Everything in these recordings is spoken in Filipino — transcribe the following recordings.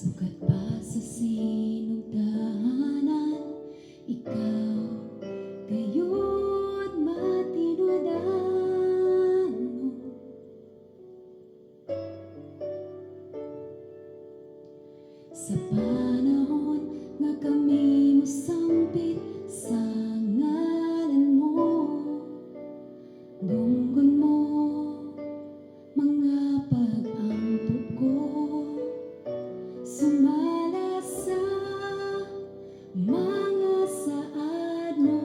Sukat pa sa sinugdahanan, ikaw gayon matinudano. Sa panahon nga kami mosampit sa ngalan mo, dunggon mo mga pag-ampo ko, sumala sa mga saad mo.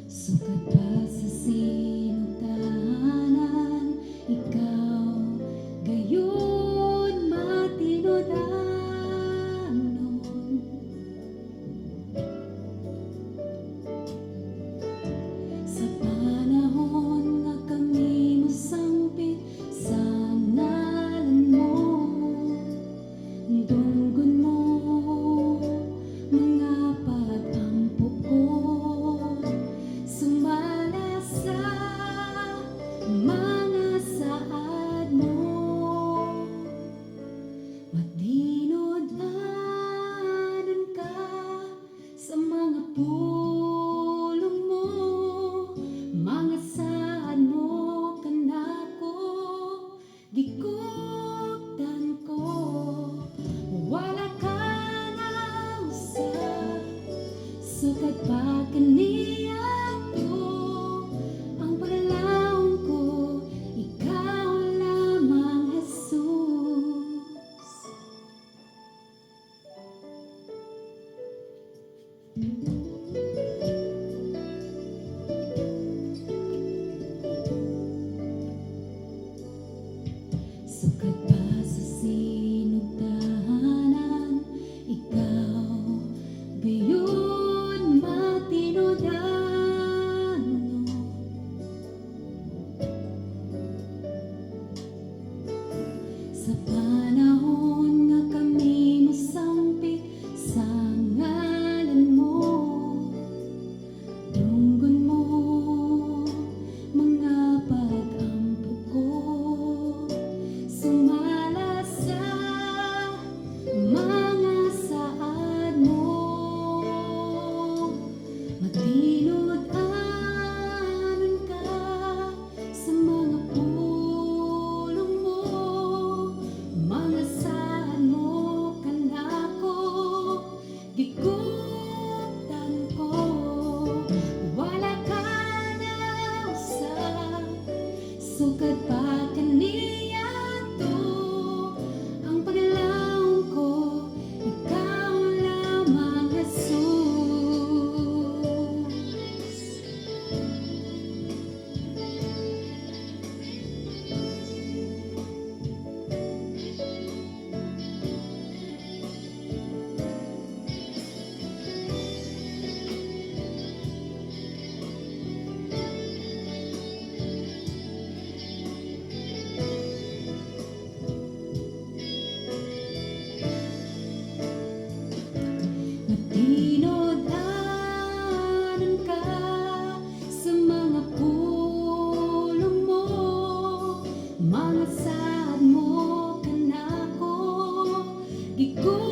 Sukat pa sa sinugdahanan, ikaw gayon matinudanon. Sa panahon nga kami mosampit sa ngalan mo, dunggon mo mga pag-ampo ko, sumala sa mga saad mo. Matinod-anon ka sa mga pulong mo, mga saad mo kanako gikuktan ko. Wala ka na usab, sukat pa kaniya to ang paglalawon ko, ikaw lamang Jesus. Sukat pa sa sinugdahanan, ikaw gayon matinudano. Sa panahon nga kami mosampit sa ngalan mo, dunggon mo mga pag-ampo ko, sumala sa mga saad mo. Matinod-anon ka sa mga pulong mo, mga saad mo kanako gikuktan ko. Wala ka na usab, sukat pa kaniya to ang paglalawon ko, ikaw lamang Jesus. Matinod-anon ka sa mga pulong mo, mga saad mo kanako gikuktan